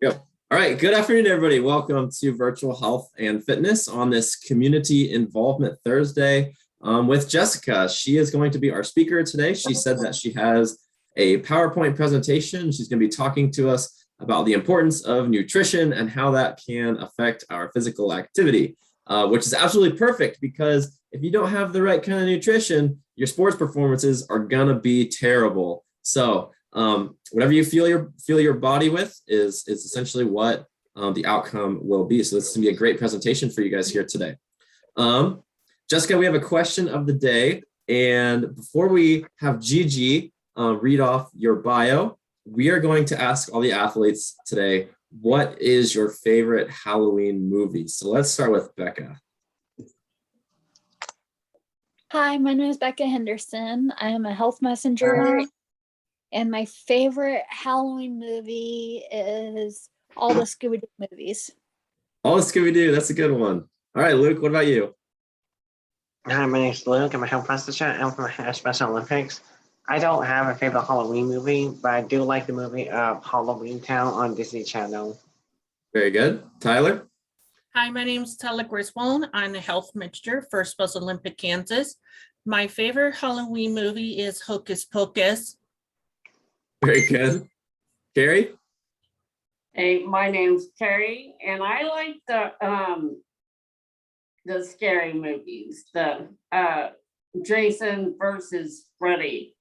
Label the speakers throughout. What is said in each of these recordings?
Speaker 1: Yep. All right. Good afternoon, everybody. Welcome to Virtual Health and Fitness on this Community Involvement Thursday with Jessica. She is going to be our speaker today. She said that she has a PowerPoint presentation. She's going to be talking to us about the importance of nutrition and how that can affect our physical activity, which is absolutely perfect because if you don't have the right kind of nutrition, your sports performances are going to be terrible. So whatever you feel your body with is essentially what the outcome will be. So this is gonna be a great presentation for you guys here today. Jessica, we have a question of the day. And before we have Gigi read off your bio, we are going to ask all the athletes today, what is your favorite Halloween movie? So let's start with Becca.
Speaker 2: Hi, my name is Becca Henderson. I am a health messenger. And my favorite Halloween movie is all the Scooby-Doo movies.
Speaker 1: All the Scooby-Doo, that's a good one. All right, Luke, what about you?
Speaker 3: Hi, my name's Luke. I'm a health messenger. I'm from the Special Olympics. I don't have a favorite Halloween movie, but I do like the movie Halloween Town on Disney Channel.
Speaker 1: Very good. Tyler?
Speaker 4: Hi, my name's Tyler Griswold. I'm a health messenger for Special Olympic Kansas. My favorite Halloween movie is Hocus Pocus.
Speaker 1: Very good. Carrie?
Speaker 5: Hey, my name's Terry, and I like the scary movies, the Jason versus Freddy.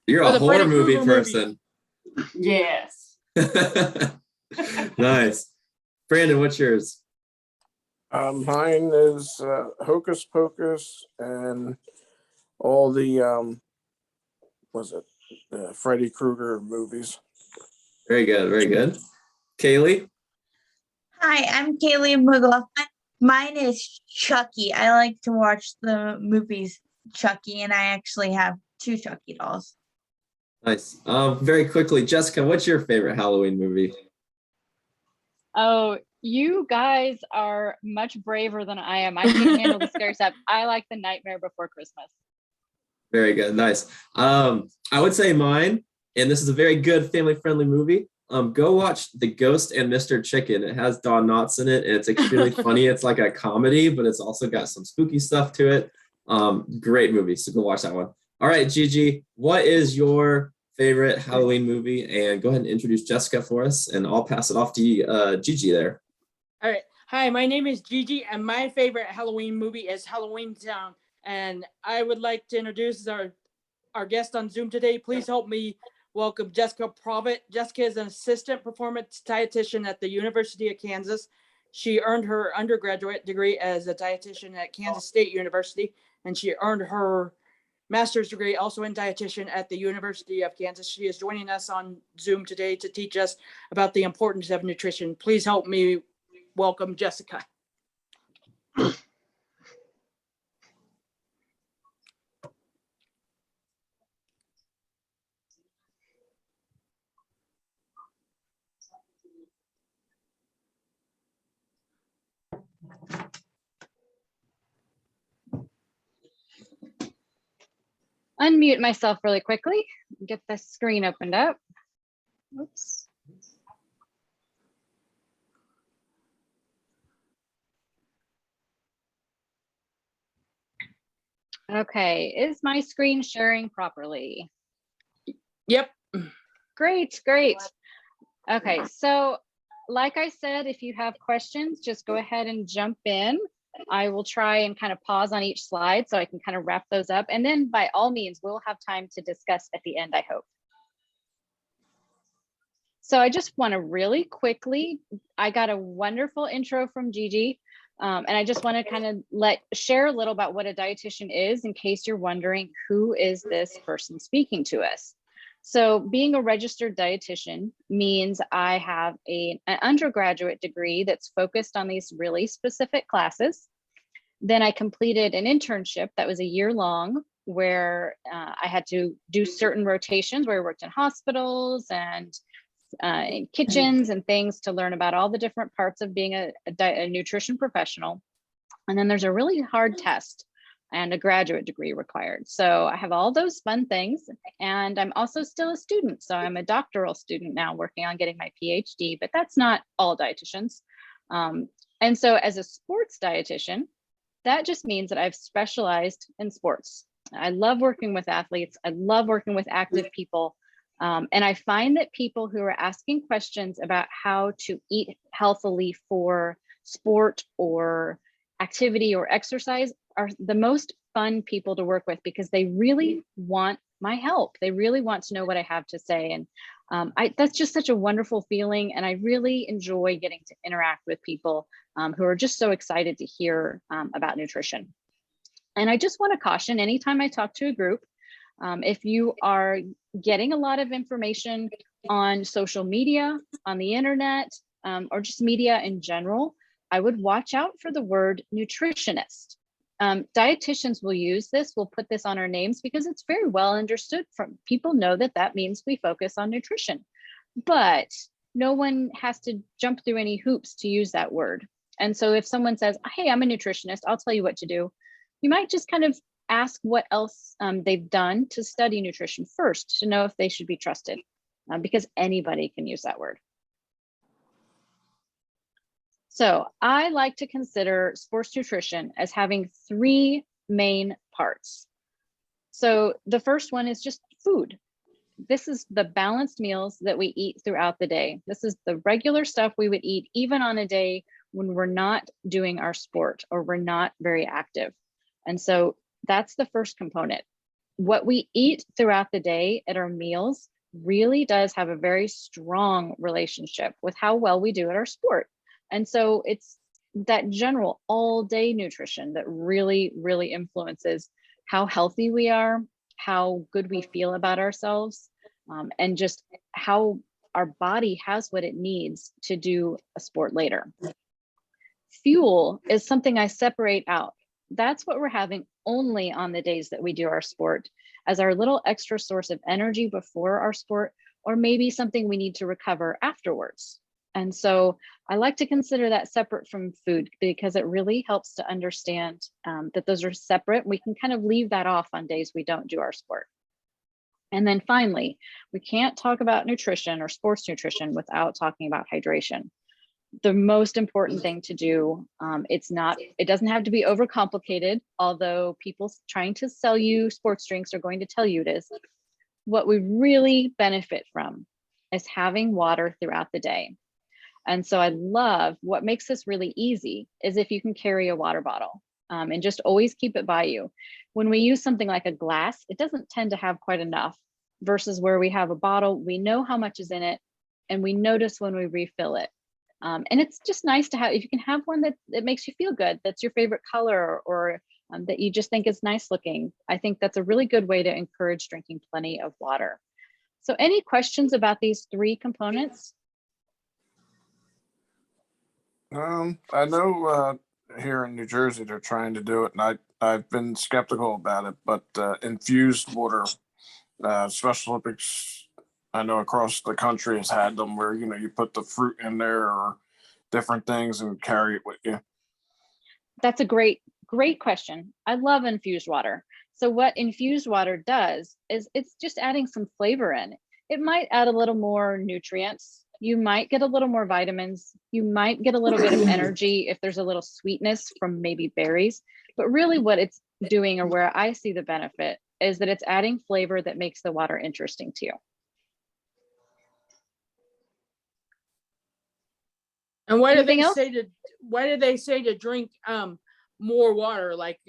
Speaker 1: You're a horror movie person.
Speaker 5: Yes.
Speaker 1: Nice. Brandon, what's yours?
Speaker 6: Mine is Hocus Pocus and all the Freddy Krueger movies.
Speaker 1: Very good, very good. Kaylee?
Speaker 7: Hi, I'm Kaylee McLaughlin. Mine is Chucky. I like to watch the movies Chucky, and I actually have 2 Chucky dolls.
Speaker 1: Nice. Very quickly, Jessica, what's your favorite Halloween movie?
Speaker 8: Oh, you guys are much braver than I am. I can't handle the scary stuff. I like The Nightmare Before Christmas.
Speaker 1: Very good, nice. I would say mine, and this is a very good family-friendly movie. Go watch The Ghost and Mr. Chicken. It has Don Knotts in it, and it's extremely funny. It's like a comedy, but it's also got some spooky stuff to it. Great movie, so go watch that one. All right, Gigi, what is your favorite Halloween movie? And go ahead and introduce Jessica for us, and I'll pass it off to Gigi there.
Speaker 9: All right. Hi, my name is Gigi, and my favorite Halloween movie is Halloween Town. And I would like to introduce our guest on Zoom today. Please help me welcome Jessica Provitt. Jessica is an assistant performance dietitian at the University of Kansas. She earned her undergraduate degree as a dietitian at Kansas State University, and she earned her master's degree also in dietitian at the University of Kansas. She is joining us on Zoom today to teach us about the importance of nutrition. Please help me welcome Jessica.
Speaker 8: Unmute myself really quickly. Get the screen opened up. Oops. Okay, is my screen sharing properly?
Speaker 9: Yep.
Speaker 8: Great, great. Okay, so like I said, if you have questions, just go ahead and jump in. I will try and kind of pause on each slide so I can kind of wrap those up. And then by all means, we'll have time to discuss at the end, I hope. So I just want to really quickly, I got a wonderful intro from Gigi. And I just want to kind of share a little about what a dietitian is in case you're wondering who is this person speaking to us. So being a registered dietitian means I have an undergraduate degree that's focused on these really specific classes. Then I completed an internship that was a year long where I had to do certain rotations where I worked in hospitals and in kitchens and things to learn about all the different parts of being a nutrition professional. And then there's a really hard test and a graduate degree required. So I have all those fun things, and I'm also still a student. So I'm a doctoral student now working on getting my PhD, but that's not all dietitians. And so as a sports dietitian, that just means that I've specialized in sports. I love working with athletes. I love working with active people. And I find that people who are asking questions about how to eat healthily for sport or activity or exercise are the most fun people to work with, because they really want my help. They really want to know what I have to say. And that's just such a wonderful feeling. And I really enjoy getting to interact with people who are just so excited to hear about nutrition. And I just want to caution, anytime I talk to a group, if you are getting a lot of information on social media, on the internet, or just media in general, I would watch out for the word nutritionist. Dietitians will use this, we'll put this on our names because it's very well understood. From people know that that means we focus on nutrition, but no one has to jump through any hoops to use that word. And so if someone says, hey, I'm a nutritionist, I'll tell you what to do, you might just kind of ask what else they've done to study nutrition first to know if they should be trusted, because anybody can use that word. So I like to consider sports nutrition as having three main parts. So the first one is just food. This is the balanced meals that we eat throughout the day. This is the regular stuff we would eat even on a day when we're not doing our sport or we're not very active. And so that's the first component. What we eat throughout the day at our meals really does have a very strong relationship with how well we do at our sport. And so it's that general all day nutrition that really, really influences how healthy we are, how good we feel about ourselves, and just how our body has what it needs to do a sport later. Fuel is something I separate out. That's what we're having only on the days that we do our sport, as our little extra source of energy before our sport, or maybe something we need to recover afterwards. And so I like to consider that separate from food, because it really helps to understand that those are separate. We can kind of leave that off on days we don't do our sport. And then finally, we can't talk about nutrition or sports nutrition without talking about hydration. The most important thing to do, it doesn't have to be overcomplicated, although people trying to sell you sports drinks are going to tell you it is. What we really benefit from is having water throughout the day. And so I love, what makes this really easy is if you can carry a water bottle and just always keep it by you. When we use something like a glass, it doesn't tend to have quite enough, versus where we have a bottle, we know how much is in it and we notice when we refill it. And it's just nice to have, if you can have one that makes you feel good, that's your favorite color, or that you just think is nice looking. I think that's a really good way to encourage drinking plenty of water. So any questions about these three components?
Speaker 6: I know here in New Jersey they're trying to do it, and I've been skeptical about it. But infused water, Special Olympics, I know across the country has had them where you put the fruit in there or different things and carry it with you.
Speaker 8: That's a great question. I love infused water. So what infused water does is it's just adding some flavor in. It might add a little more nutrients. You might get a little more vitamins. You might get a little bit of energy if there's a little sweetness from maybe berries. But really what it's doing, or where I see the benefit, is that it's adding flavor that makes the water interesting to you.
Speaker 9: And why
Speaker 8: Anything
Speaker 9: do
Speaker 8: else?
Speaker 9: they say to drink more water? Like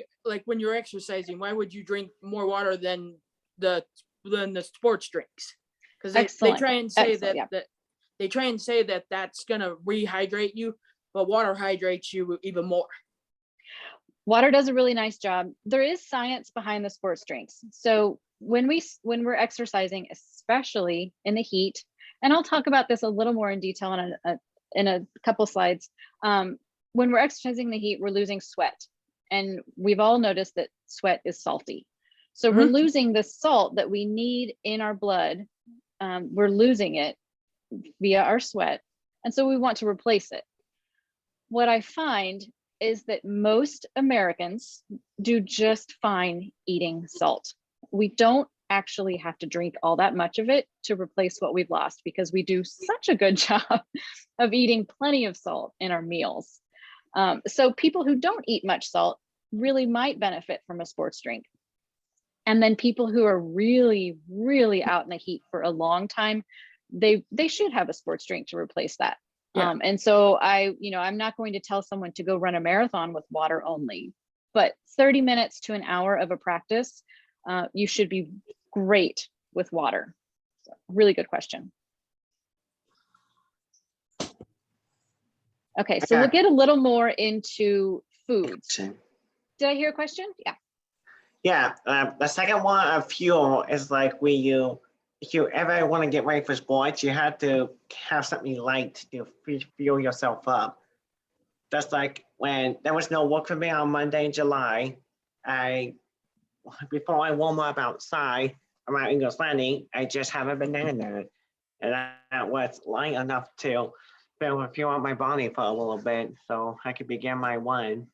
Speaker 9: when you're exercising, why would you drink more water than the sports drinks? Because they try and say they try and say that that's gonna rehydrate you, but water hydrates you even more.
Speaker 8: Water does a really nice job. There is science behind the sports drinks. So when we're exercising, especially in the heat, and I'll talk about this a little more in detail in a couple slides. When we're exercising in the heat, we're losing sweat, and we've all noticed that sweat is salty. So we're losing the salt that we need in our blood. We're losing it via our sweat, and so we want to replace it. What I find is that most Americans do just fine eating salt. We don't actually have to drink all that much of it to replace what we've lost because we do such a good job of eating plenty of salt in our meals. So people who don't eat much salt really might benefit from a sports drink. And then people who are really, really out in the heat for a long time, they should have a sports drink to replace that.
Speaker 1: Yeah.
Speaker 8: And so I'm not going to tell someone to go run a marathon with water only, but 30 minutes to an hour of a practice, you should be great with water. So, really good question. Okay, so we'll get a little more into foods. Did I hear a question? Yeah.
Speaker 3: Yeah, the second one of fuel is like if you ever want to get ready for sports, you have to have something light to fuel yourself up. That's like when there was no work for me on Monday in July, before I warm up outside around English Landing, I just have a banana. And that was light enough to fuel up my body for a little bit so I could begin my one.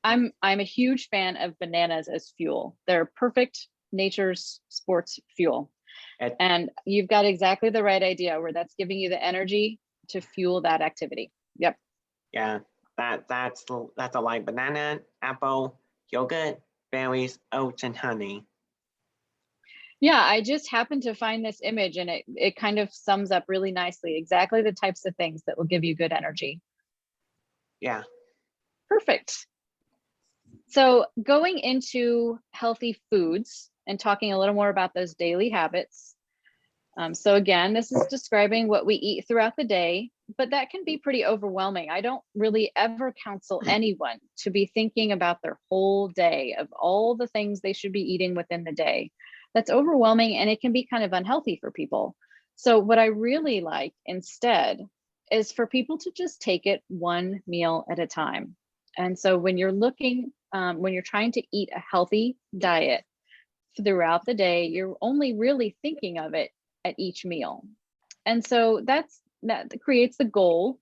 Speaker 8: I'm a huge fan of bananas as fuel. They're perfect nature's sports fuel. And you've got exactly the right idea where that's giving you the energy to fuel that activity. Yep.
Speaker 3: Yeah, that's a light banana, apple, yogurt, berries, oats, and honey.
Speaker 8: Yeah, I just happened to find this image and it kind of sums up really nicely exactly the types of things that will give you good energy.
Speaker 3: Yeah.
Speaker 8: Perfect. So going into healthy foods and talking a little more about those daily habits. So again, this is describing what we eat throughout the day, but that can be pretty overwhelming. I don't really ever counsel anyone to be thinking about their whole day of all the things they should be eating within the day. That's overwhelming and it can be kind of unhealthy for people. So what I really like instead is for people to just take it one meal at a time. And so when you're when you're trying to eat a healthy diet throughout the day, you're only really thinking of it at each meal. And so that creates the goal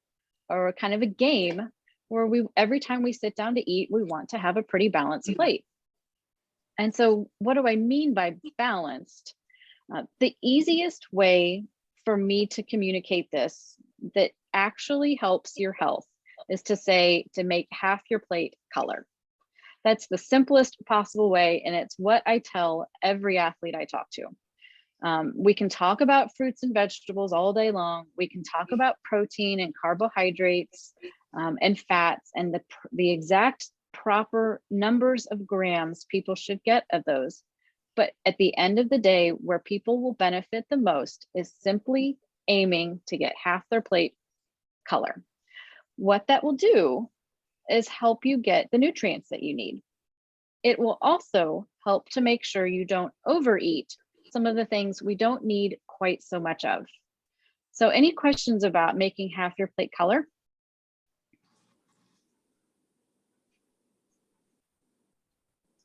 Speaker 8: or kind of a game where every time we sit down to eat, we want to have a pretty balanced plate. And so what do I mean by balanced? The easiest way for me to communicate this that actually helps your health is to make half your plate color. That's the simplest possible way. And it's what I tell every athlete I talk to. We can talk about fruits and vegetables all day long. We can talk about protein and carbohydrates and fats and the exact proper numbers of grams people should get of those. But at the end of the day, where people will benefit the most is simply aiming to get half their plate color. What that will do is help you get the nutrients that you need. It will also help to make sure you don't overeat some of the things we don't need quite so much of. So any questions about making half your plate color?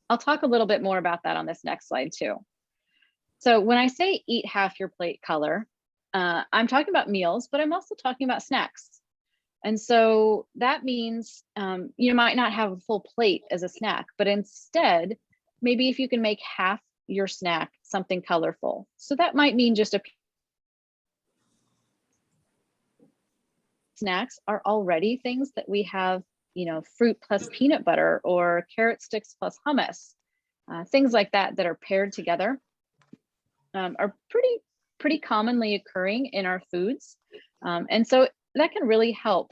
Speaker 8: I'll talk a little bit more about that on this next slide too. So when I say eat half your plate color, I'm talking about meals, but I'm also talking about snacks. And so that means you might not have a full plate as a snack, but instead, maybe if you can make half your snack something colorful. So that might mean just snacks are already things that we have, fruit plus peanut butter or carrot sticks plus hummus, things like that are paired together are pretty commonly occurring in our foods. And so that can really help.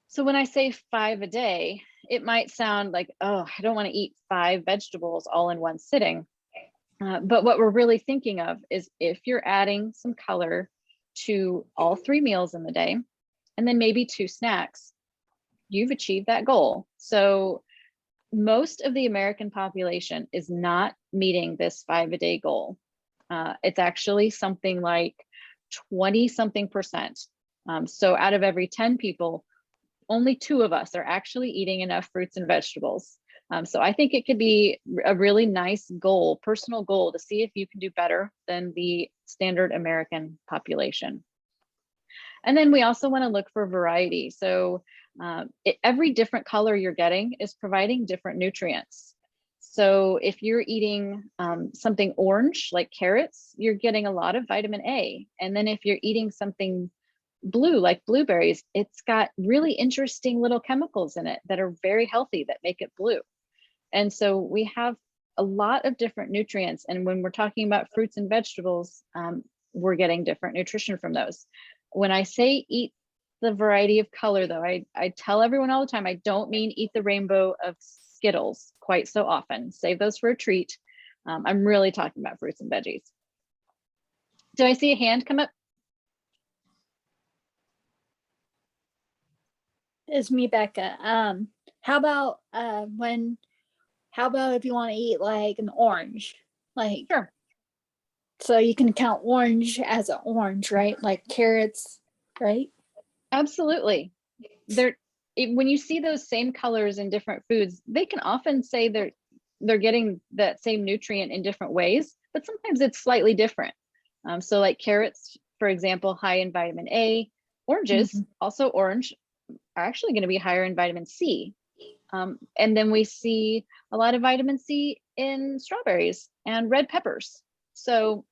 Speaker 8: So when I say 5 a day, it might sound like, oh, I don't want to eat 5 vegetables all in one sitting. But what we're really thinking of is if you're adding some color to all 3 meals in the day, and then maybe 2 snacks, you've achieved that goal. So most of the American population is not meeting this 5 a day goal. It's actually something like 20-something%. So out of every 10 people, only 2 of us are actually eating enough fruits and vegetables. So I think it could be a really nice goal, personal goal, to see if you can do better than the standard American population. And then we also want to look for variety. So Every different color you're getting is providing different nutrients. So if you're eating something orange like carrots, you're getting a lot of vitamin A. And then if you're eating something blue like blueberries, it's got really interesting little chemicals in it that are very healthy that make it blue. And so we have a lot of different nutrients. And when we're talking about fruits and vegetables, we're getting different nutrition from those. When I say eat the variety of color, though, I tell everyone all the time, I don't mean eat the rainbow of Skittles quite so often. Save those for a treat. I'm really talking about fruits and veggies. Do I see a hand come up?
Speaker 2: It's me, Becca. How about if you want to eat like an orange? Like,
Speaker 8: Sure.
Speaker 2: So you can count orange as an orange, right? Like carrots, right?
Speaker 8: Absolutely. When you see those same colors in different foods, they can often say they're getting that same nutrient in different ways, but sometimes it's slightly different. So like carrots, for example, high in vitamin A. Oranges, also orange, are actually going to be higher in vitamin C. And then we see a lot of vitamin C in strawberries and red peppers. So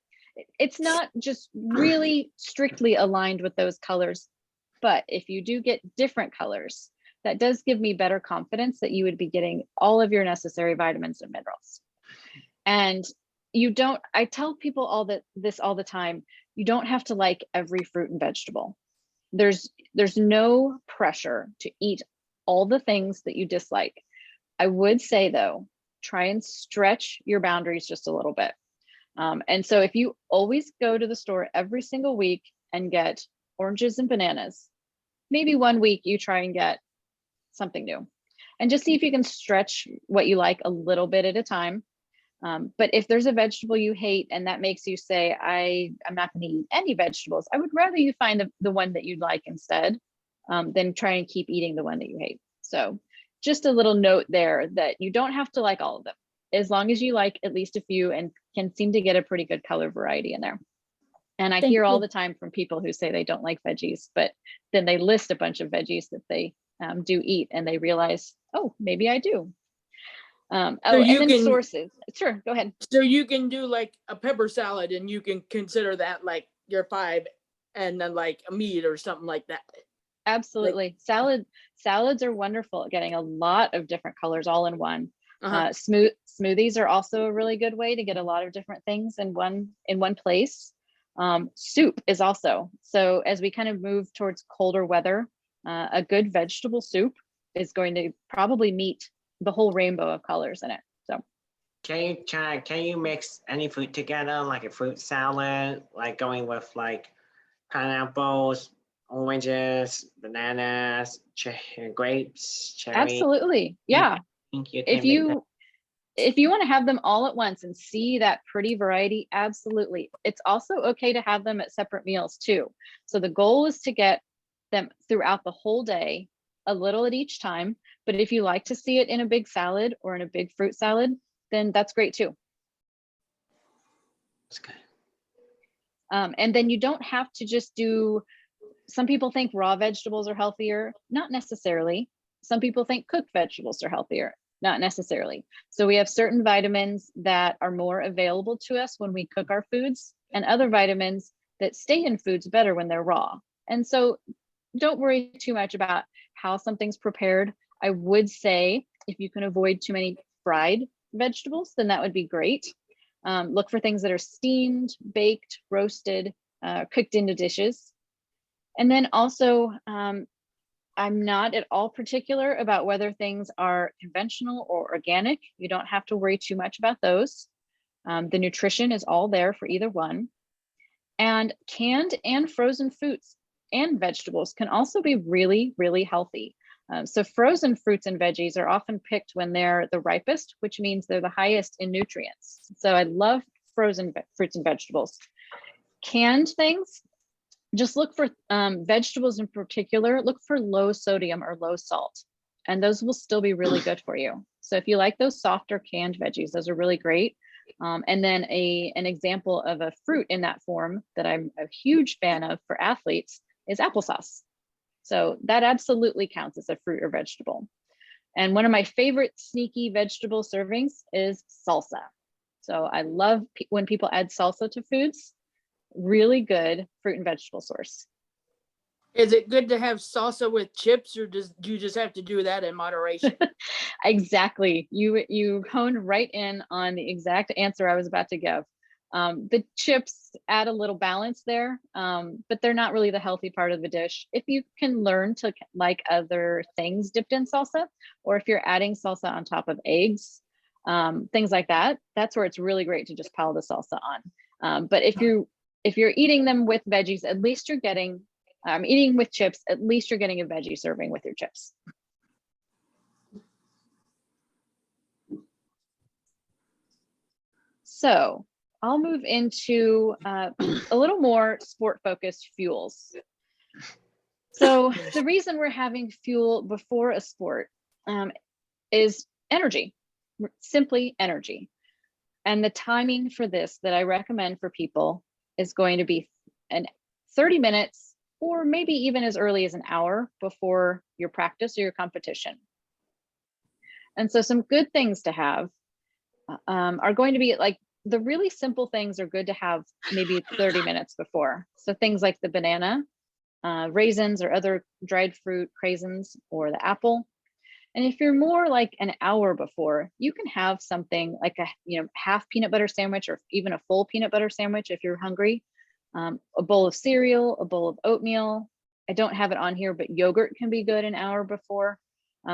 Speaker 8: it's not just really strictly aligned with those colors, but if you do get different colors, that does give me better confidence that you would be getting all of your necessary vitamins and minerals. And I tell people this all the time, you don't have to like every fruit and vegetable. There's no pressure to eat all the things that you dislike. I would say though, try and stretch your boundaries just a little bit. And so if you always go to the store every single week and get oranges and bananas, maybe one week you try and get something new and just see if you can stretch what you like a little bit at a time. But if there's a vegetable you hate and that makes you say, I'm not going to eat any vegetables, I would rather you find the one that you'd like instead than try and keep eating the one that you hate. So just a little note there that you don't have to like all of them, as long as you like at least a few and can seem to get a pretty good color variety in there. And I hear all the time from people who say they don't like veggies, but then they list a bunch of veggies that they do eat and they realize, oh, maybe I do. And then sources. Sure, go ahead.
Speaker 9: So you can do like a pepper salad and you can consider that like your 5 and then like a meat or something like that.
Speaker 8: Absolutely. Salads are wonderful at getting a lot of different colors all in one. Smoothies are also a really good way to get a lot of different things in one place. Soup is also. So as we kind of move towards colder weather, a good vegetable soup is going to probably meet the whole rainbow of colors in it. So
Speaker 3: can you mix any fruit together, like a fruit salad, like going with like pineapples, oranges, bananas, grapes, cherry?
Speaker 8: Absolutely. Yeah. If you want to have them all at once and see that pretty variety, absolutely. It's also okay to have them at separate meals too. So the goal is to get them throughout the whole day, a little at each time. But if you like to see it in a big salad or in a big fruit salad, then that's great too.
Speaker 3: That's good.
Speaker 8: And then you don't have to just do, some people think raw vegetables are healthier. Not necessarily. Some people think cooked vegetables are healthier. Not necessarily. So we have certain vitamins that are more available to us when we cook our foods and other vitamins that stay in foods better when they're raw. And so don't worry too much about how something's prepared. I would say if you can avoid too many fried vegetables, then that would be great. Look for things that are steamed, baked, roasted, cooked into dishes. And then also, I'm not at all particular about whether things are conventional or organic. You don't have to worry too much about those. The nutrition is all there for either one. And canned and frozen fruits and vegetables can also be really, really healthy. So frozen fruits and veggies are often picked when they're the ripest, which means they're the highest in nutrients. So I love frozen fruits and vegetables. Canned things, just look for vegetables in particular, look for low sodium or low salt, and those will still be really good for you. So if you like those softer canned veggies, those are really great. And then an example of a fruit in that form that I'm a huge fan of for athletes is applesauce. So that absolutely counts as a fruit or vegetable. And one of my favorite sneaky vegetable servings is salsa. So I love when people add salsa to foods. Really good fruit and vegetable source.
Speaker 9: Is it good to have salsa with chips, or do you just have to do that in moderation?
Speaker 8: Exactly. You honed right in on the exact answer I was about to give. The chips add a little balance there, but they're not really the healthy part of the dish. If you can learn to like other things dipped in salsa, or if you're adding salsa on top of eggs, things like that, that's where it's really great to just pile the salsa on. But if you're eating them with veggies, at least you're getting, eating with chips, at least you're getting a veggie serving with your chips. So I'll move into a little more sport-focused fuels. So the reason we're having fuel before a sport is energy, simply energy. And the timing for this that I recommend for people is going to be 30 minutes, or maybe even as early as an hour before your practice or your competition. And so some good things to have are going to be like, the really simple things are good to have maybe 30 minutes before. So things like the banana, raisins or other dried fruit, craisins, or the apple. And if you're more like an hour before, you can have something like a half peanut butter sandwich, or even a full peanut butter sandwich if you're hungry. A bowl of cereal, a bowl of oatmeal. I don't have it on here, but yogurt can be good an hour before.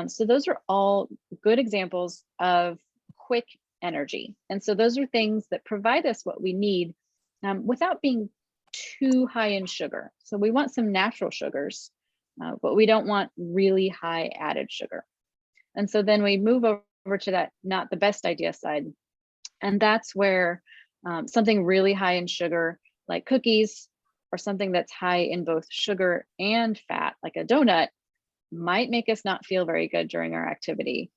Speaker 8: So those are all good examples of quick energy. And so those are things that provide us what we need without being too high in sugar. So we want some natural sugars, but we don't want really high added sugar. And so then we move over to that not the best idea side. And that's where something really high in sugar, like cookies, or something that's high in both sugar and fat, like a donut, might make us not feel very good during our activity.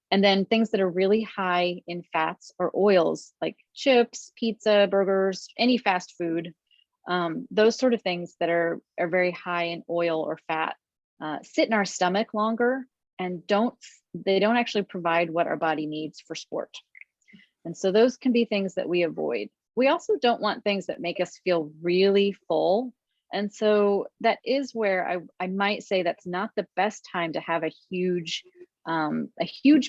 Speaker 8: And then things that are really high in fats or oils, like chips, pizza, burgers, any fast food, those sort of things that are very high in oil or fat, sit in our stomach longer and they don't actually provide what our body needs for sport. And so those can be things that we avoid. We also don't want things that make us feel really full. And so that is where I might say that's not the best time to have a huge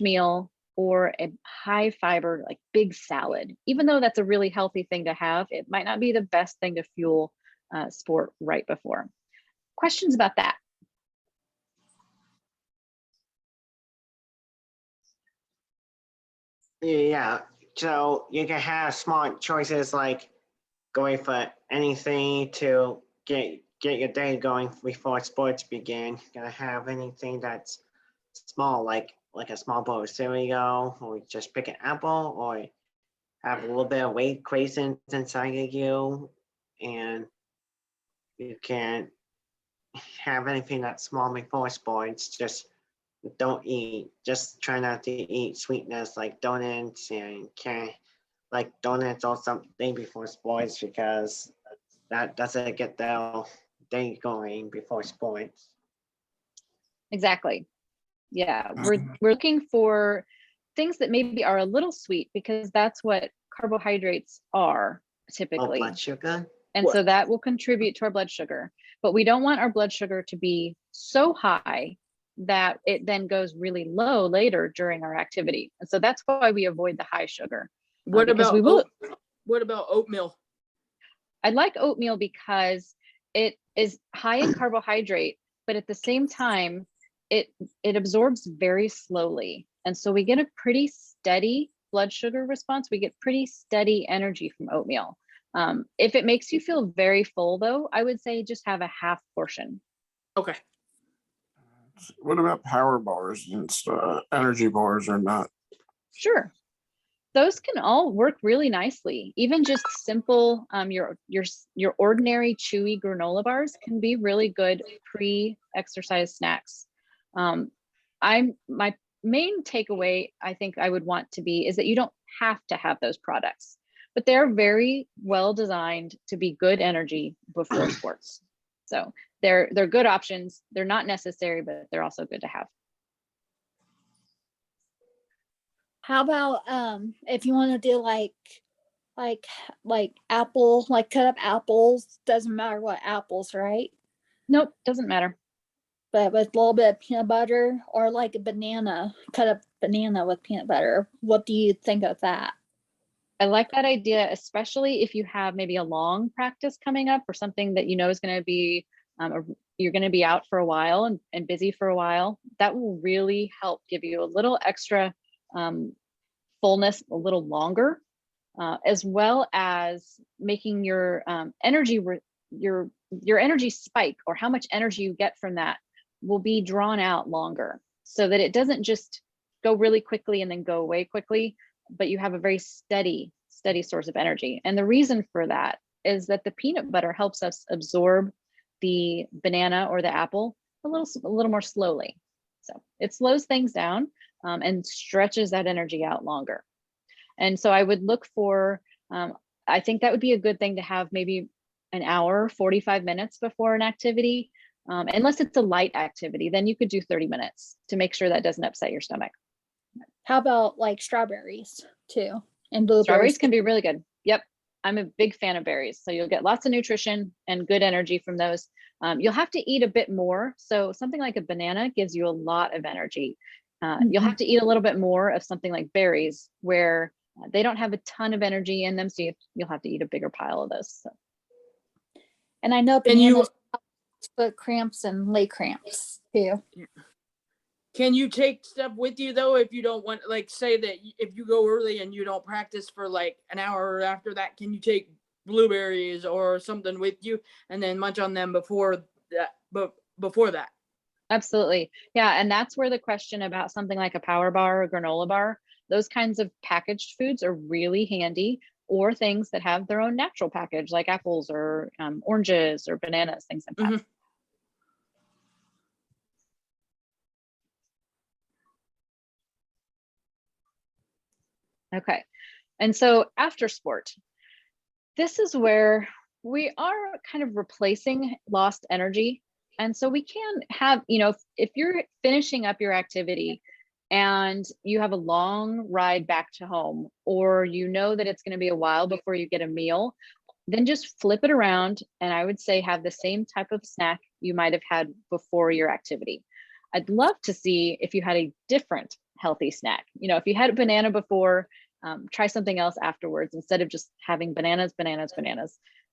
Speaker 8: meal or a high fiber, like big salad. Even though that's a really healthy thing to have, it might not be the best thing to fuel sport right before. Questions about that?
Speaker 3: Yeah, so you can have smart choices like going for anything to get your day going before sports begin. You can have anything that's small, like a small bowl of cereal, or just pick an apple, or have a little bit of weight craisins inside of you, and you can have anything that's small before sports. Just try not to eat sweetness like donuts, and can't like donuts or something before sports, because that doesn't get the day going before sports.
Speaker 8: Exactly. Yeah, we're looking for things that maybe are a little sweet, because that's what carbohydrates are typically.
Speaker 3: Blood sugar.
Speaker 8: And so that will contribute to our blood sugar. But we don't want our blood sugar to be so high that it then goes really low later during our activity. And so that's why we avoid the high sugar.
Speaker 9: What about oatmeal?
Speaker 8: I like oatmeal because it is high in carbohydrate, but at the same time, it absorbs very slowly. And so we get a pretty steady blood sugar response. We get pretty steady energy from oatmeal. If it makes you feel very full though, I would say just have a half portion.
Speaker 9: Okay.
Speaker 6: What about power bars and energy bars or not?
Speaker 8: Sure. Those can all work really nicely. Even just simple, your ordinary chewy granola bars can be really good pre-exercise snacks. My main takeaway I think I would want to be is that you don't have to have those products, but they're very well designed to be good energy before sports. So they're good options. They're not necessary, but they're also good to have.
Speaker 2: How about if you want to do like apple, like cut up apples, doesn't matter what apples, right?
Speaker 8: Nope, doesn't matter.
Speaker 2: But with a little bit of peanut butter, or like a banana, cut up banana with peanut butter. What do you think of that?
Speaker 8: I like that idea, especially if you have maybe a long practice coming up or something that you know is going to be, you're going to be out for a while and busy for a while. That will really help give you a little extra fullness a little longer, as well as making your energy, your energy spike, or how much energy you get from that, will be drawn out longer, so that it doesn't just go really quickly and then go away quickly, but you have a very steady source of energy. And the reason for that is that the peanut butter helps us absorb the banana or the apple a little more slowly. So it slows things down and stretches that energy out longer. And so I would look for, I think that would be a good thing to have maybe an hour, 45 minutes before an activity. Unless it's a light activity, then you could do 30 minutes to make sure that doesn't upset your stomach.
Speaker 2: How about like strawberries too? And blueberries.
Speaker 8: Strawberries can be really good. Yep. I'm a big fan of berries. So you'll get lots of nutrition and good energy from those. You'll have to eat a bit more. So something like a banana gives you a lot of energy. You'll have to eat a little bit more of something like berries, where they don't have a ton of energy in them. So you'll have to eat a bigger pile of those. So.
Speaker 2: And I know bananas foot cramps and leg cramps too.
Speaker 9: Can you take stuff with you though, if you don't want, like, say that if you go early and you don't practice for like an hour after that, can you take blueberries or something with you and then munch on them before that?
Speaker 8: Absolutely. Yeah. And that's where the question about something like a power bar or granola bar, those kinds of packaged foods are really handy, or things that have their own natural package, like apples or oranges or bananas, things like that. Okay. And so after sport, this is where we are kind of replacing lost energy. And so we can have, if you're finishing up your activity and you have a long ride back to home, or you know that it's going to be a while before you get a meal, then just flip it around. And I would say have the same type of snack you might have had before your activity. I'd love to see if you had a different healthy snack. If you had a banana before, try something else afterwards instead of just having bananas.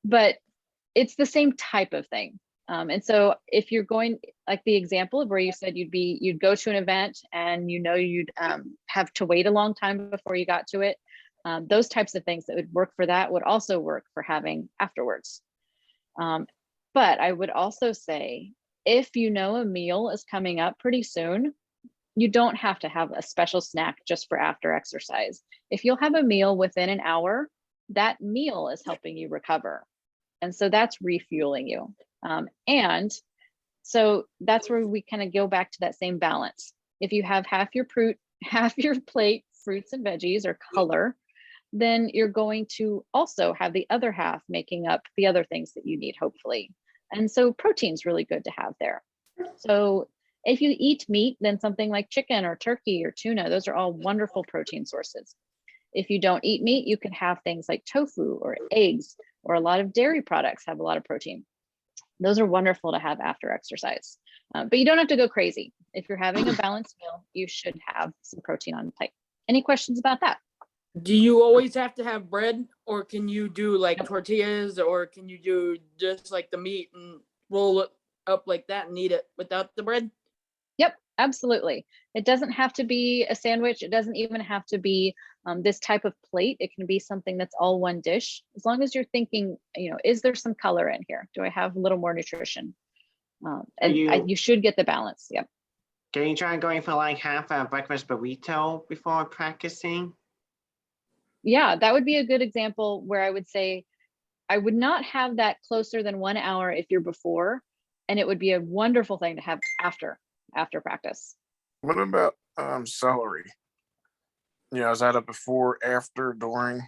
Speaker 8: But it's the same type of thing. And so if you're going, like the example of where you said you'd go to an event and you'd have to wait a long time before you got to it, those types of things that would work for that would also work for having afterwards. But I would also say, if a meal is coming up pretty soon, you don't have to have a special snack just for after exercise. If you'll have a meal within an hour, that meal is helping you recover. And so that's refueling you. And so that's where we kind of go back to that same balance. If you have half your plate fruits and veggies or color, then you're going to also have the other half making up the other things that you need, hopefully. And so protein's really good to have there. So if you eat meat, then something like chicken or turkey or tuna, those are all wonderful protein sources. If you don't eat meat, you can have things like tofu or eggs, or a lot of dairy products have a lot of protein. Those are wonderful to have after exercise. But you don't have to go crazy. If you're having a balanced meal, you should have some protein on the plate. Any questions about that?
Speaker 9: Do you always have to have bread, or can you do like tortillas, or can you do just like the meat and roll it up like that and eat it without the bread?
Speaker 8: Yep, absolutely. It doesn't have to be a sandwich. It doesn't even have to be this type of plate. It can be something that's all one dish, as long as you're thinking, is there some color in here? Do I have a little more nutrition? You should get the balance. Yep.
Speaker 3: Can you try going for like half a breakfast burrito before practicing?
Speaker 8: Yeah, that would be a good example where I would say I would not have that closer than 1 hour if you're before, and it would be a wonderful thing to have after practice.
Speaker 6: What about celery? Is that a before, after, during?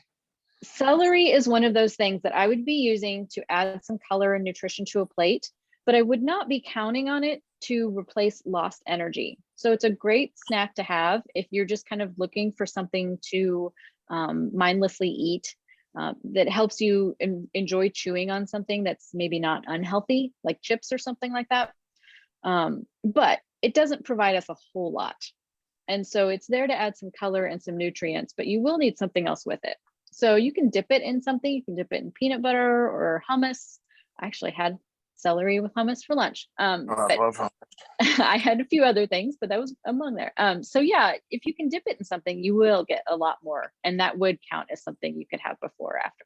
Speaker 8: Celery is one of those things that I would be using to add some color and nutrition to a plate. but I would not be counting on it to replace lost energy. So it's a great snack to have if you're just kind of looking for something to mindlessly eat that helps you enjoy chewing on something that's maybe not unhealthy, like chips or something like that. But it doesn't provide us a whole lot. And so it's there to add some color and some nutrients, but you will need something else with it. So you can dip it in something. You can dip it in peanut butter or hummus. I actually had celery with hummus for lunch.
Speaker 6: I love hummus.
Speaker 8: I had a few other things, but that was among there. So yeah, if you can dip it in something, you will get a lot more. And that would count as something you could have before or after.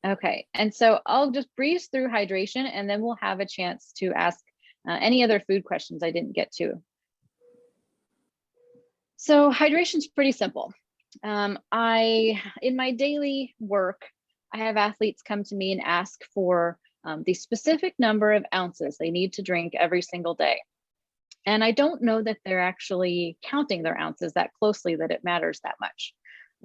Speaker 8: Okay, and so I'll just breeze through hydration and then we'll have a chance to ask any other food questions I didn't get to. So hydration is pretty simple. In my daily work, I have athletes come to me and ask for the specific number of ounces they need to drink every single day. And I don't know that they're actually counting their ounces that closely that it matters that much.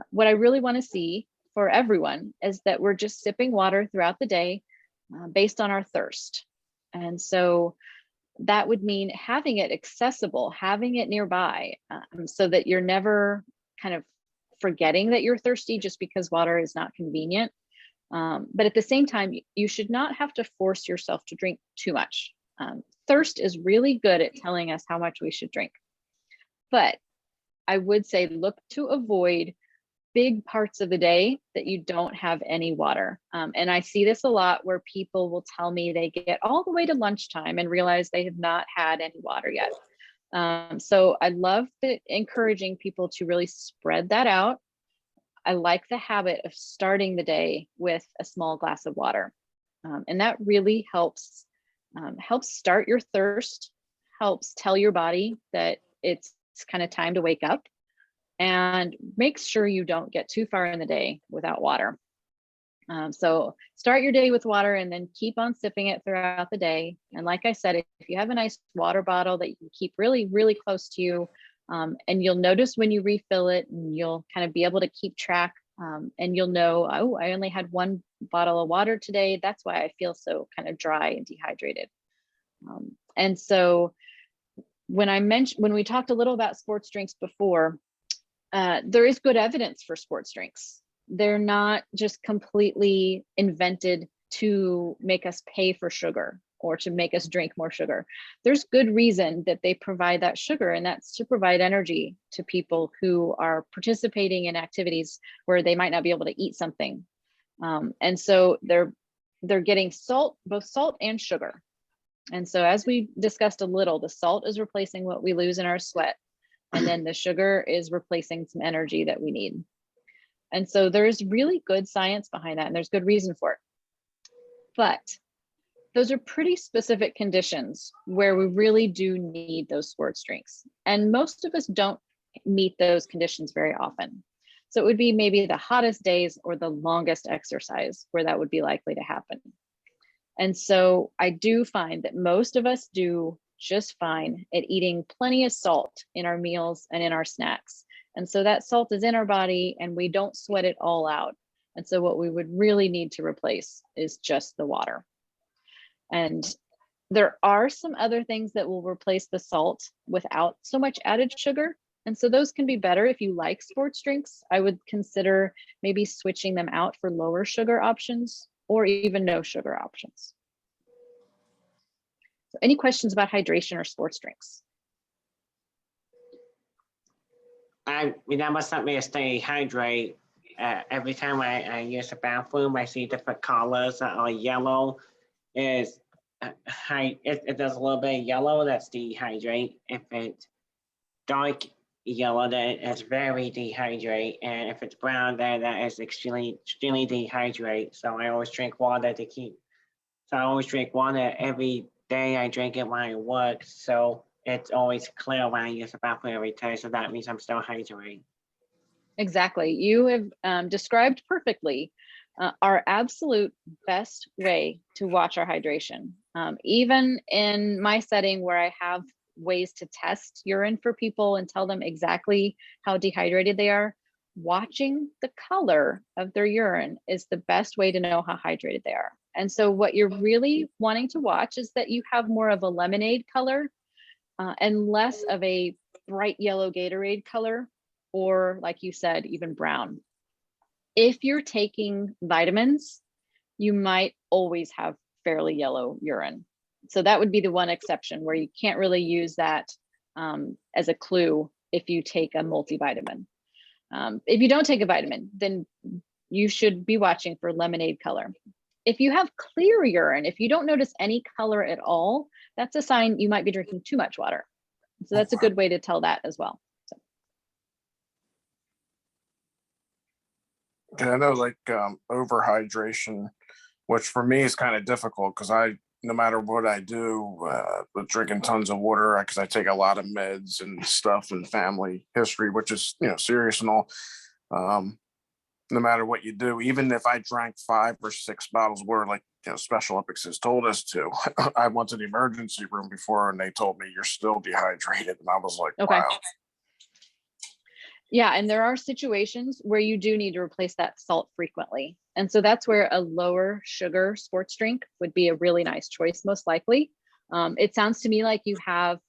Speaker 8: What I really want to see for everyone is that we're just sipping water throughout the day based on our thirst. And so that would mean having it accessible, having it nearby, so that you're never kind of forgetting that you're thirsty just because water is not convenient. But at the same time, you should not have to force yourself to drink too much. Thirst is really good at telling us how much we should drink. But I would say look to avoid big parts of the day that you don't have any water. And I see this a lot where people will tell me they get all the way to lunchtime and realize they have not had any water yet. So I love encouraging people to really spread that out. I like the habit of starting the day with a small glass of water. And that really helps start your thirst, helps tell your body that it's kind of time to wake up, and make sure you don't get too far in the day without water. So start your day with water and then keep on sipping it throughout the day. And like I said, if you have a nice water bottle that you can keep really, really close to you, and you'll notice when you refill it, and you'll kind of be able to keep track, and you'll know, oh, I only had one bottle of water today. That's why I feel so kind of dry and dehydrated. And so when we talked a little about sports drinks before, there is good evidence for sports drinks. They're not just completely invented to make us pay for sugar or to make us drink more sugar. There's good reason that they provide that sugar, and that's to provide energy to people who are participating in activities where they might not be able to eat something. And so they're getting salt, both salt and sugar. And so as we discussed a little, the salt is replacing what we lose in our sweat. And then the sugar is replacing some energy that we need. And so there's really good science behind that, and there's good reason for it. But those are pretty specific conditions where we really do need those sports drinks. And most of us don't meet those conditions very often. So it would be maybe the hottest days or the longest exercise where that would be likely to happen. And so I do find that most of us do just fine at eating plenty of salt in our meals and in our snacks. And so that salt is in our body and we don't sweat it all out. And so what we would really need to replace is just the water. And there are some other things that will replace the salt without so much added sugar. And so those can be better if you like sports drinks. I would consider maybe switching them out for lower sugar options or even no sugar options. So any questions about hydration or sports drinks?
Speaker 3: I remember something to stay hydrated. Every time I use the bathroom, I see different colors that are yellow. It does a little bit of yellow, that's dehydrate. If it's dark yellow, then it's very dehydrate. And if it's brown, then that is extremely dehydrate. So I always drink water every day. I drink it when I work. So it's always clear when I use the bathroom every day. So that means I'm still hydrated.
Speaker 8: Exactly. You have described perfectly our absolute best way to watch our hydration. Even in my setting where I have ways to test urine for people and tell them exactly how dehydrated they are, watching the color of their urine is the best way to know how hydrated they are. And so what you're really wanting to watch is that you have more of a lemonade color and less of a bright yellow Gatorade color, or like you said, even brown. If you're taking vitamins, you might always have fairly yellow urine. So that would be the one exception where you can't really use that as a clue if you take a multivitamin. If you don't take a vitamin, then you should be watching for lemonade color. If you have clear urine, if you don't notice any color at all, that's a sign you might be drinking too much water. So that's a good way to tell that as well. So.
Speaker 6: Okay, I know like overhydration, which for me is kind of difficult because no matter what I do, with drinking tons of water, because I take a lot of meds and stuff and family history, which is, serious and all. No matter what you do, even if I drank 5 or 6 bottles of water, like Special Olympics has told us to, I went to the emergency room before and they told me you're still dehydrated, and I was like,
Speaker 8: okay.
Speaker 6: wow.
Speaker 8: Yeah, and there are situations where you do need to replace that salt frequently. And so that's where a lower sugar sports drink would be a really nice choice, most likely. It sounds to me like you have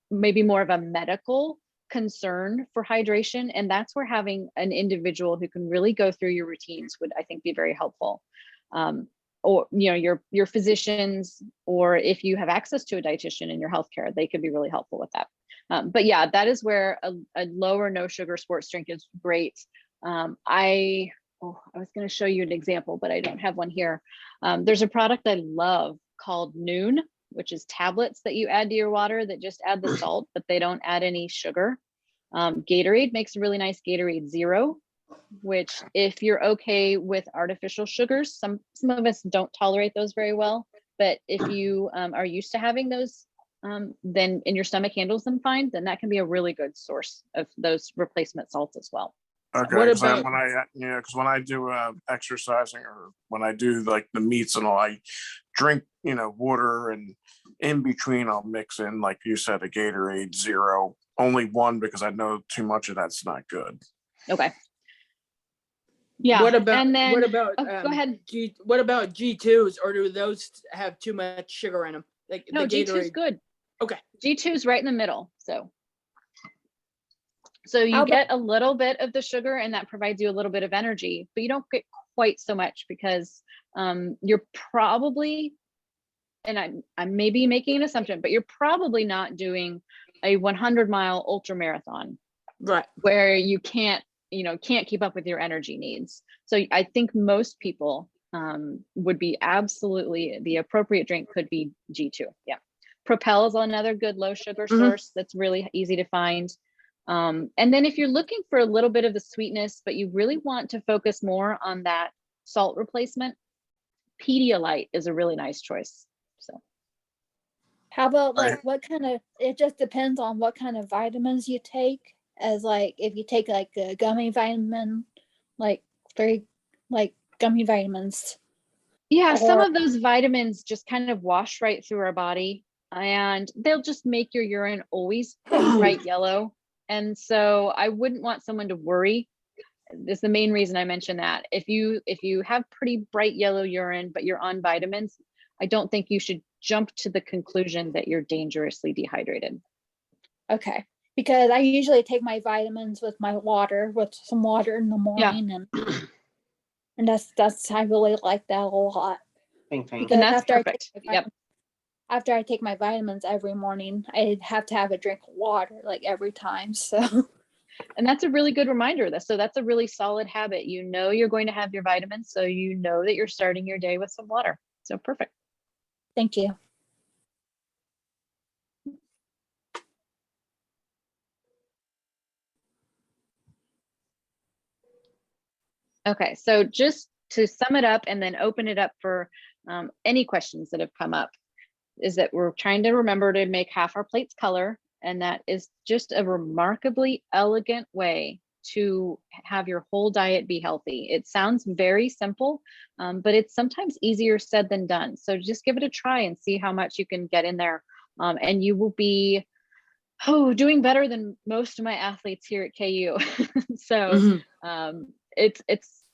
Speaker 8: maybe more of a medical concern for hydration, and that's where having an individual who can really go through your routines would, I think, be very helpful. Or your physicians, or if you have access to a dietitian in your healthcare, they could be really helpful with that. But yeah, that is where a lower no sugar sports drink is great. I was going to show you an example, but I don't have one here. There's a product I love called Noon, which is tablets that you add to your water that just add the salt, but they don't add any sugar. Gatorade makes a really nice Gatorade Zero, which if you're okay with artificial sugars, some of us don't tolerate those very well, but if you are used to having those, then and your stomach handles them fine, then that can be a really good source of those replacement salts as well.
Speaker 6: Okay,
Speaker 9: What
Speaker 6: because
Speaker 9: about-
Speaker 6: when I do exercising, or when I do like the meets and all, I drink water, and in between I'll mix in, like you said, a Gatorade Zero. Only one, because I know too much of that's not good.
Speaker 8: Okay. Yeah.
Speaker 9: What about
Speaker 8: and then,
Speaker 9: what about
Speaker 8: go ahead.
Speaker 9: What about G2s, or do those have too much sugar in them? Like
Speaker 8: No,
Speaker 9: the
Speaker 8: G2 is
Speaker 9: Gatorade.
Speaker 8: good.
Speaker 9: Okay.
Speaker 8: G2 is right in the middle. So you
Speaker 2: How
Speaker 8: get a little bit of the sugar, and that provides you a little bit of energy, but you don't get quite so much because you're probably, and I may be making an assumption, but you're probably not doing a 100-mile ultra marathon,
Speaker 9: Right.
Speaker 8: where you can't keep up with your energy needs. So I think most people would be absolutely, the appropriate drink could be G2. Yeah. Propel is another good low sugar source that's really easy to find. And then if you're looking for a little bit of the sweetness, but you really want to focus more on that salt replacement, Pedialyte is a really nice choice. So
Speaker 2: How about like it just depends on what kind of vitamins you take, as like if you take like a gummy vitamin, like gummy vitamins.
Speaker 8: yeah, some of those vitamins just kind of wash right through our body, and they'll just make your urine always bright yellow. And so I wouldn't want someone to worry. This is the main reason I mentioned that. If you have pretty bright yellow urine, but you're on vitamins, I don't think you should jump to the conclusion that you're dangerously dehydrated.
Speaker 2: Okay. Because I usually take my vitamins with my water, with some water in the morning, and that's I really like that a lot.
Speaker 3: Thank you.
Speaker 2: Because
Speaker 8: And that's perfect.
Speaker 2: After I take my vitamins every morning, I have to have a drink of water like every time. So
Speaker 8: And that's a really good reminder. So that's a really solid habit. You're going to have your vitamins, so you know that you're starting your day with some water. So perfect.
Speaker 2: thank you.
Speaker 8: Okay, so just to sum it up and then open it up for any questions that have come up, is that we're trying to remember to make half our plates color, and that is just a remarkably elegant way to have your whole diet be healthy. It sounds very simple, but it's sometimes easier said than done. So just give it a try and see how much you can get in there, and you will be Oh, doing better than most of my athletes here at KU. So it's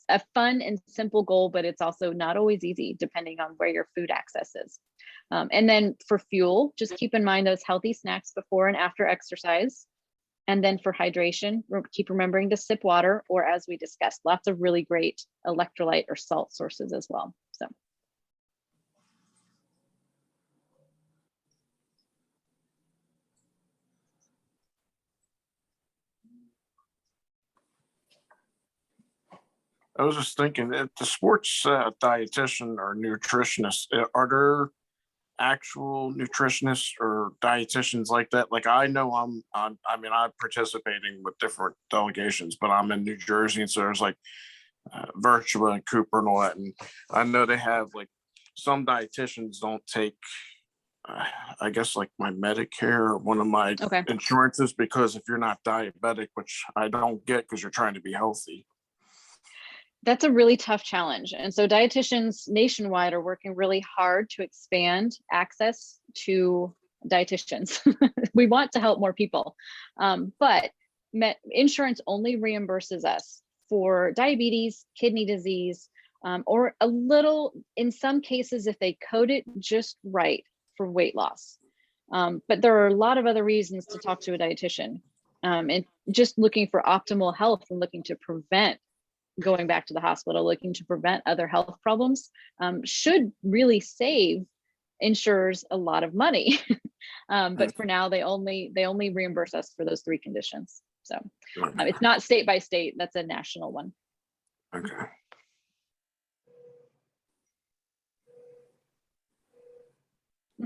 Speaker 8: a fun and simple goal, but it's also not always easy depending on where your food access is. And then for fuel, just keep in mind those healthy snacks before and after exercise. And then for hydration, keep remembering to sip water, or as we discussed, lots of really great electrolyte or salt sources as well. So.
Speaker 6: I was just thinking, if the sports dietitian or nutritionist, are there actual nutritionists or dietitians like that? Like I know I'm participating with different delegations, but I'm in New Jersey, and so there's like Virtua and Cooper and all that, and I know they have like some dietitians don't take I guess like my Medicare or one of my insurances, because if you're not diabetic, which I don't get because you're trying to be healthy.
Speaker 8: That's a really tough challenge. And so dietitians nationwide are working really hard to expand access to dietitians. We want to help more people, but insurance only reimburses us for diabetes, kidney disease, or a little, in some cases, if they code it just right, for weight loss. But there are a lot of other reasons to talk to a dietitian, and just looking for optimal health and looking to prevent going back to the hospital, looking to prevent other health problems, should really save insurers a lot of money. But for now, they only reimburse us for those 3 conditions. So it's not state by state, that's a national one.
Speaker 6: Okay.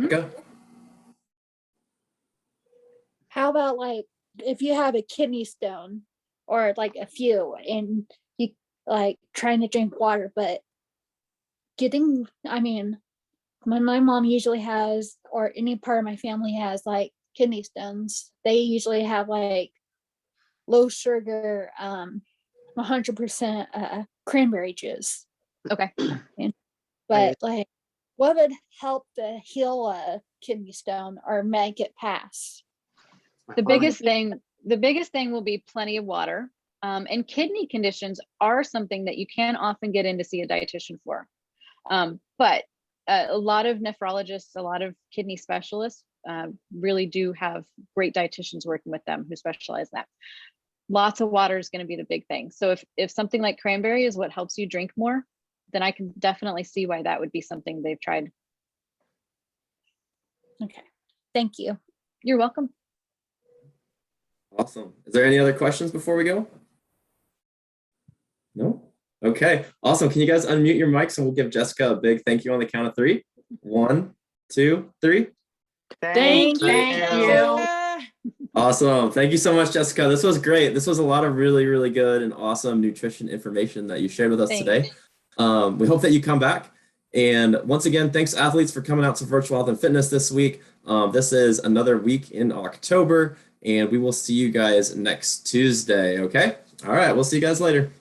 Speaker 1: Go.
Speaker 2: How about like if you have a kidney stone or like a few, and you like trying to drink water, but when my mom usually has, or any part of my family has like kidney stones, they usually have like low sugar, 100% cranberry juice.
Speaker 8: Okay.
Speaker 2: But like, what would help to heal a kidney stone or make it pass?
Speaker 8: The biggest thing will be plenty of water. And kidney conditions are something that you can often get in to see a dietitian for. But a lot of nephrologists, a lot of kidney specialists really do have great dietitians working with them who specialize in that. Lots of water is going to be the big thing. So if something like cranberry is what helps you drink more, then I can definitely see why that would be something they've tried.
Speaker 2: Okay, thank you.
Speaker 8: You're welcome.
Speaker 1: Awesome. Is there any other questions before we go? No? Okay, awesome. Can you guys unmute your mics and we'll give Jessica a big thank you on the count of 3. 1, 2, 3.
Speaker 9: Thank you.
Speaker 1: Awesome. Thank you so much, Jessica. This was great. This was a lot of really, really good and awesome nutrition information that you shared with us today. We hope that you come back. And once again, thanks athletes for coming out to Virtual Health and Fitness this week. This is another week in October, and we will see you guys next Tuesday. Okay. All right. We'll see you guys later.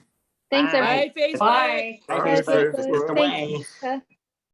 Speaker 8: Thanks, everybody.
Speaker 9: Bye, Facebook.
Speaker 3: Bye.
Speaker 2: Bye.
Speaker 3: Facebook.
Speaker 2: Thanks.